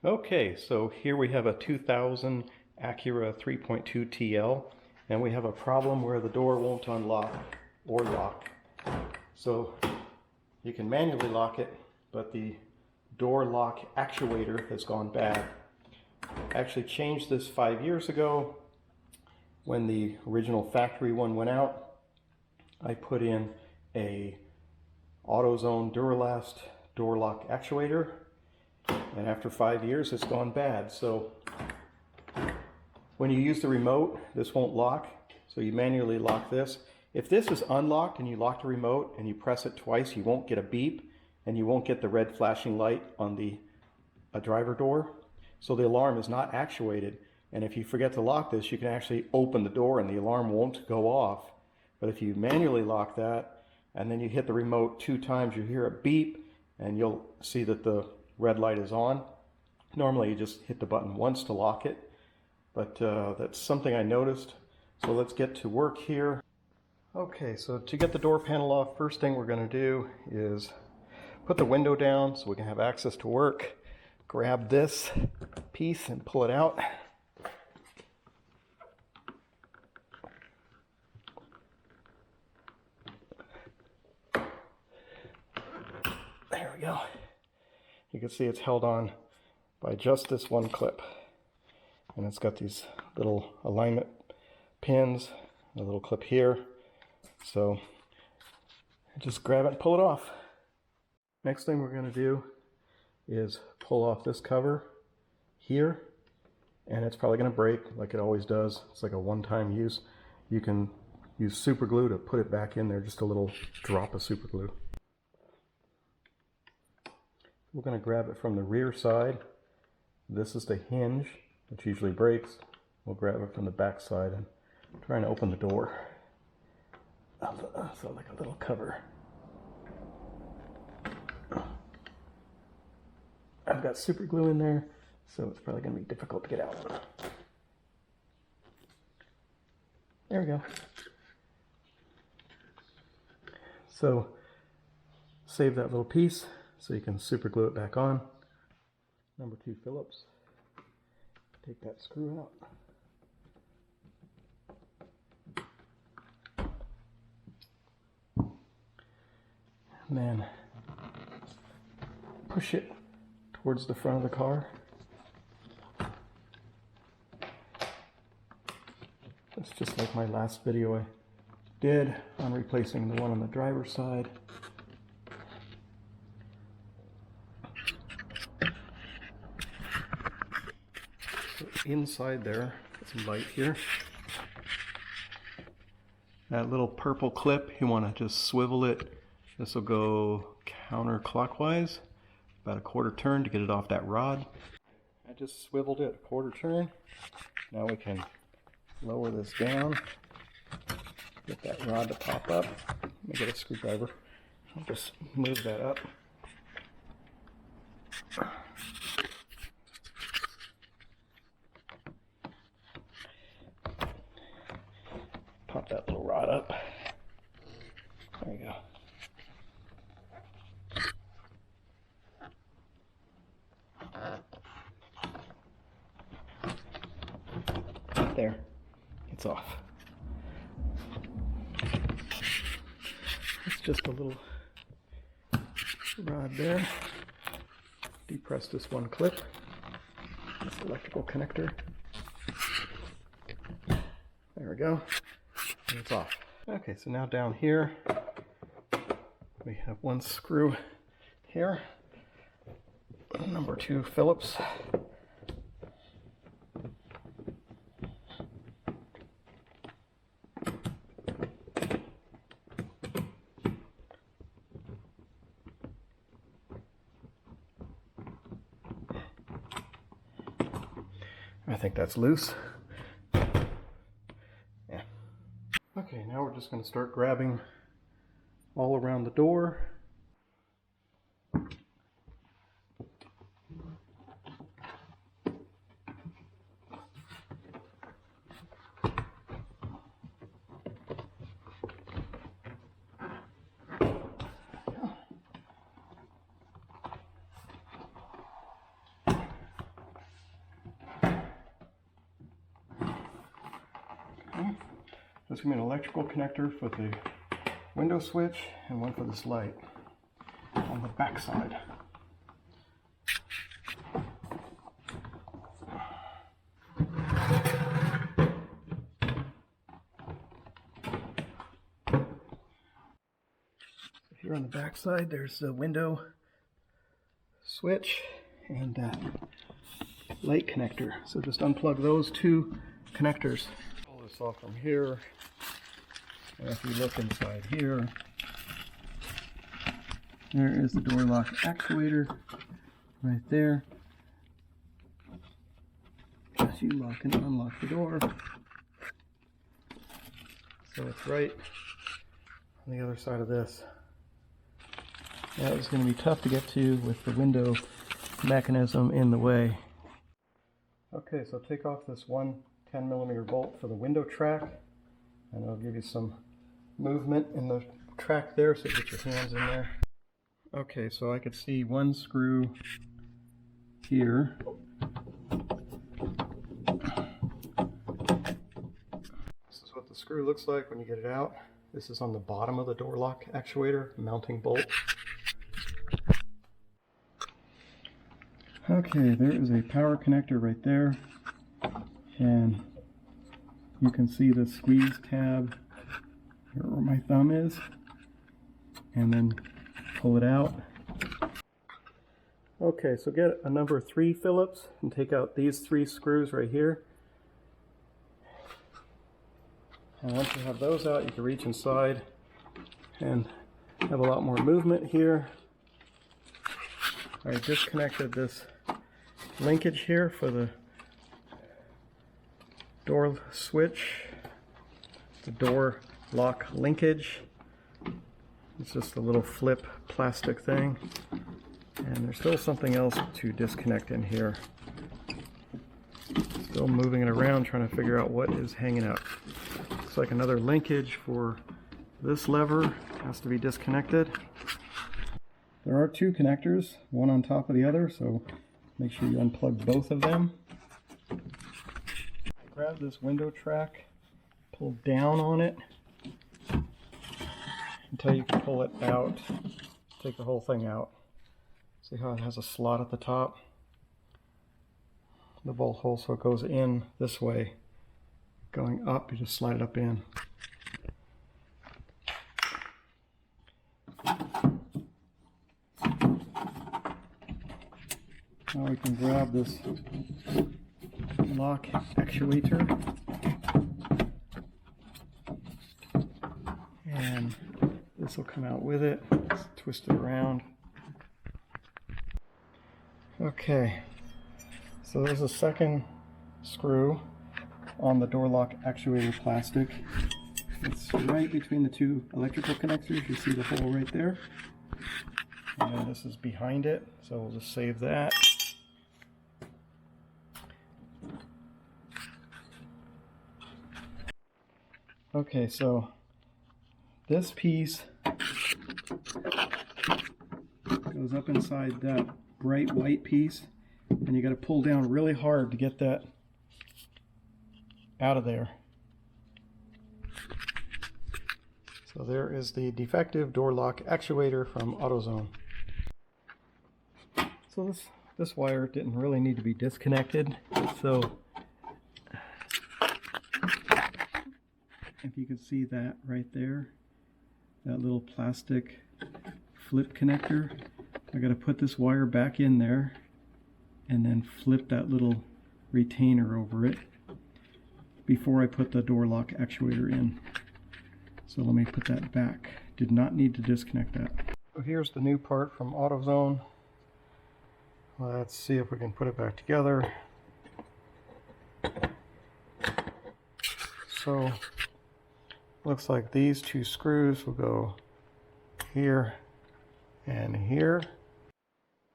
Okay, so here we have a 2000 Acura 3.2 TL, and we have a problem where the door won't unlock or lock. So you can manually lock it, but the door lock actuator has gone bad. I actually changed this 5 years ago. When the original factory one went out, I put in a AutoZone Duralast door lock actuator. And after 5 years, it's gone bad. So when you use the remote, this won't lock. So you manually lock this. If this is unlocked and you lock the remote and you press it twice, you won't get a beep and you won't get the red flashing light on the driver door. So the alarm is not actuated. And if you forget to lock this, you can actually open the door and the alarm won't go off. But if you manually lock that and then you hit the remote 2 times, you hear a beep and you'll see that the red light is on. Normally you just hit the button once to lock it, but that's something I noticed. So let's get to work here. Okay, so to get the door panel off, first thing we're going to do is put the window down so we can have access to work. Grab this piece and pull it out. There we go. You can see it's held on by just this one clip. And it's got these little alignment pins, a little clip here. So just grab it and pull it off. Next thing we're going to do is pull off this cover here. And it's probably going to break like it always does. It's like a one-time use. You can use super glue to put it back in there, just a little drop of super glue. We're going to grab it from the rear side. This is the hinge, which usually breaks. We'll grab it from the back side and try and open the door. So like a little cover. I've got super glue in there, so it's probably going to be difficult to get out. There we go. So save that little piece so you can super glue it back on. Number 2 Phillips. Take that screw out. And then push it towards the front of the car. That's just like my last video I did on replacing the one on the driver's side. Inside there, get some light here. That little purple clip, you want to just swivel it. This will go counterclockwise, about a quarter turn to get it off that rod. I just swiveled it a quarter turn. Now we can lower this down, get that rod to pop up. Let me get a screwdriver. I'll just move that up. Pop that little rod up. There you go. There. It's off. It's just a little rod there. Depress this one clip. This electrical connector. There we go. And it's off. Okay, so now down here we have one screw here, number 2 Phillips. I think that's loose. Yeah. Okay, now we're just going to start grabbing all around the door. There's going to be an electrical connector for the window switch and one for this light on the back side. Here on the back side, there's the window switch and light connector. So just unplug those two connectors. Pull this off from here. And if you look inside here, there is the door lock actuator right there. As you lock and unlock the door. So it's right on the other side of this. That is going to be tough to get to with the window mechanism in the way. Okay, so take off this one 10mm bolt for the window track, and it'll give you some movement in the track there, so get your hands in there. Okay, so I could see one screw here. This is what the screw looks like when you get it out. This is on the bottom of the door lock actuator, mounting bolt. Okay, there is a power connector right there, and you can see the squeeze tab here where my thumb is, and then pull it out. Okay, so get a number 3 Phillips and take out these 3 screws right here. And once you have those out, you can reach inside and have a lot more movement here. I disconnected this linkage here for the door switch, the door lock linkage. It's just a little flip plastic thing, and there's still something else to disconnect in here. Still moving it around, trying to figure out what is hanging out. Looks like another linkage for this lever has to be disconnected. There are 2 connectors, one on top of the other, so make sure you unplug both of them. Grab this window track, pull down on it until you can pull it out. Take the whole thing out. See how it has a slot at the top? The bolt hole, so it goes in this way. Going up, you just slide it up in. Now we can grab this lock actuator and this will come out with it. Let's twist it around. Okay, so there's a second screw on the door lock actuator plastic. It's right between the 2 electrical connectors. You see the hole right there. And then this is behind it, so we'll just save that. Okay, so this piece goes up inside that bright white piece, and you got to pull down really hard to get that out of there. So there is the defective door lock actuator from AutoZone. So this wire didn't really need to be disconnected, so if you can see that right there, that little plastic flip connector, I got to put this wire back in there and then flip that little retainer over it before I put the door lock actuator in. So let me put that back. Did not need to disconnect that. So here's the new part from AutoZone. Let's see if we can put it back together. So looks like these 2 screws will go here and here.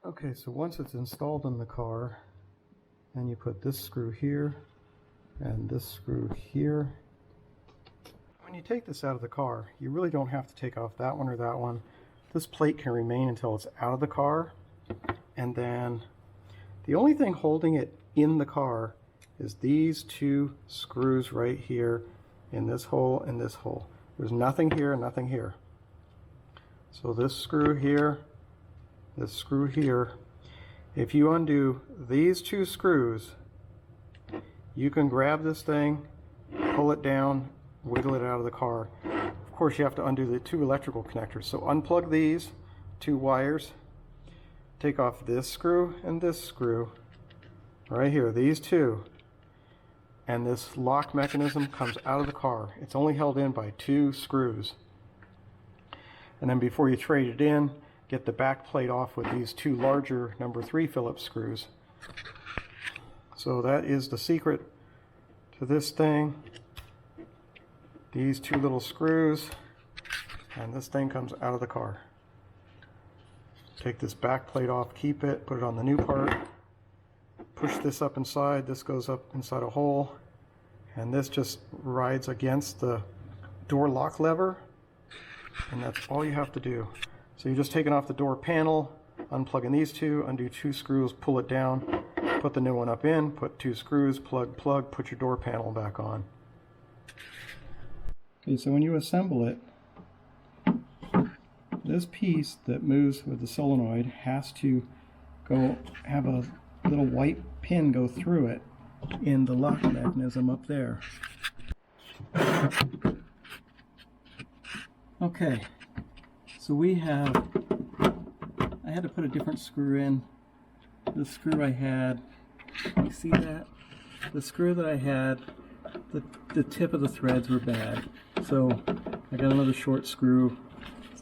Okay, so once it's installed in the car, then you put this screw here and this screw here. When you take this out of the car, you really don't have to take off that one or that one. This plate can remain until it's out of the car, and then the only thing holding it in the car is these 2 screws right here in this hole, and this hole. There's nothing here, nothing here. So this screw here, this screw here, if you undo these two screws, you can grab this thing, pull it down, wiggle it out of the car. Of course, you have to undo the two electrical connectors. So unplug these two wires, take off this screw and this screw right here, these two, and this lock mechanism comes out of the car. It's only held in by two screws. And then before you trade it in, get the back plate off with these two larger number 3 Phillips screws. So that is the secret to this thing. These two little screws, and this thing comes out of the car. Take this back plate off, keep it, put it on the new part, push this up inside, this goes up inside a hole, and this just rides against the door lock lever, and that's all you have to do. So you're just taking off the door panel, unplugging these two, undo two screws, pull it down, put the new one up in, put two screws, plug, put your door panel back on. Okay, so when you assemble it, this piece that moves with the solenoid has to go have a little white pin go through it in the lock mechanism up there. Okay, so I had to put a different screw in. The screw I had, you see that? The screw that I had, the tip of the threads were bad. So I got another short screw,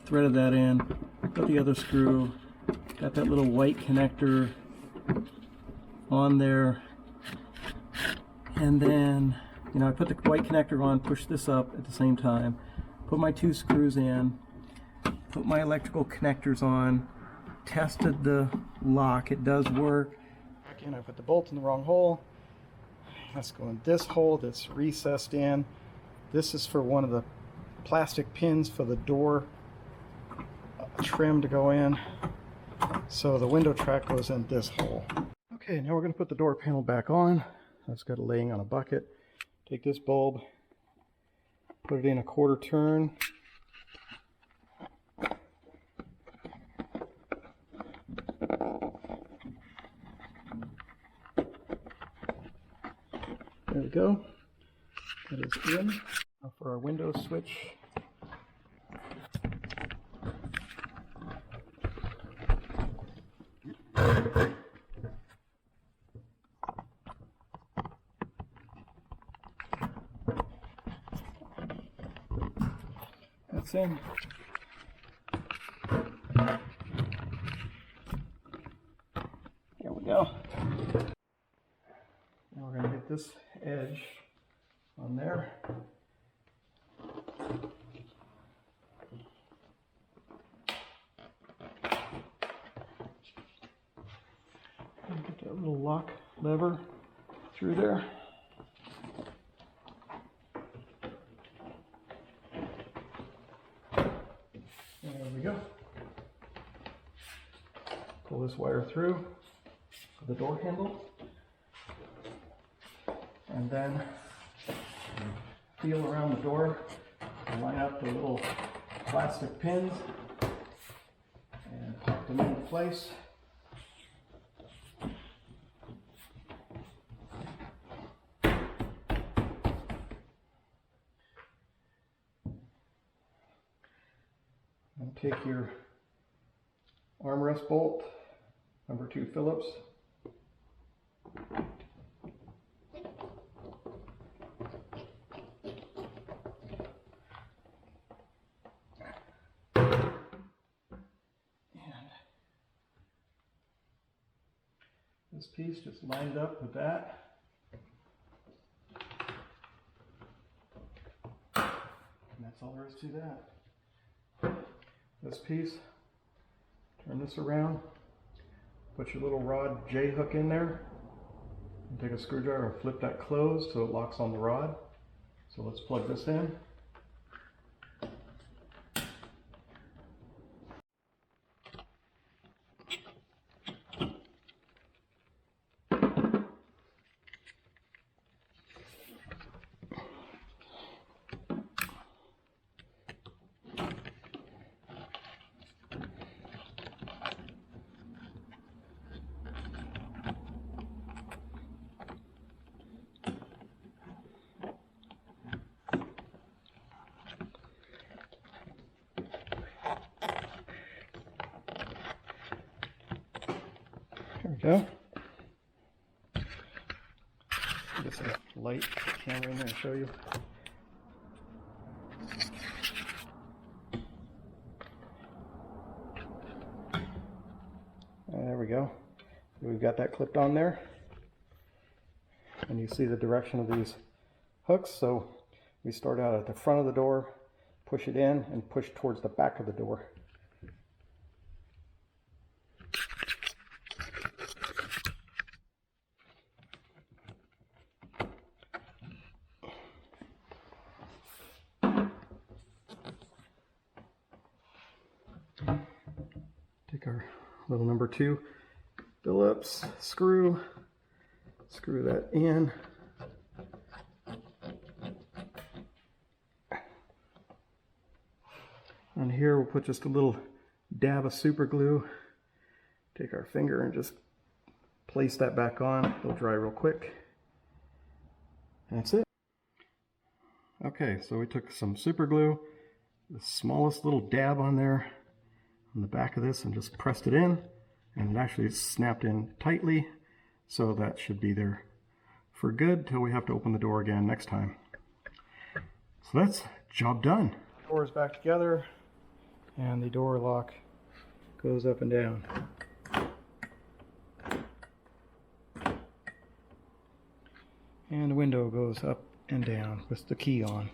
threaded that in, put the other screw, got that little white connector on there, and then, you know, I put the white connector on, pushed this up at the same time, put my two screws in, put my electrical connectors on, tested the lock, it does work. Again, I put the bolt in the wrong hole. Let's go in this hole that's recessed in. This is for one of the plastic pins for the door trim to go in. So the window track goes in this hole. Okay, now we're going to put the door panel back on. I've got it laying on a bucket. Take this bulb, put it in a quarter turn. There we go. That is in. Now for our window switch. That's in. There we go. Now we're going to get this edge on there. And get that little lock lever through there. There we go. Pull this wire through for the door handle. And then feel around the door and line up the little plastic pins and pop them into place. And take your armrest bolt, number 2 Phillips. This piece just lined up with that. And that's all there is to that. This piece, turn this around, put your little rod J hook in there, and take a screwdriver and flip that closed so it locks on the rod. So let's plug this in. There we go. Get some light camera in there and show you. There we go. We've got that clipped on there. And you see the direction of these hooks. So we start out at the front of the door, push it in, and push towards the back of the door. Take our little number 2 Phillips screw, screw that in. On here we'll put just a little dab of super glue. Take our finger and just place that back on. It'll dry real quick. That's it. Okay, so we took some super glue, the smallest little dab on there on the back of this, and just pressed it in, and it actually snapped in tightly, so that should be there for good till we have to open the door again next time. So that's job done. Door is back together, and the door lock goes up and down. And the window goes up and down with the key on.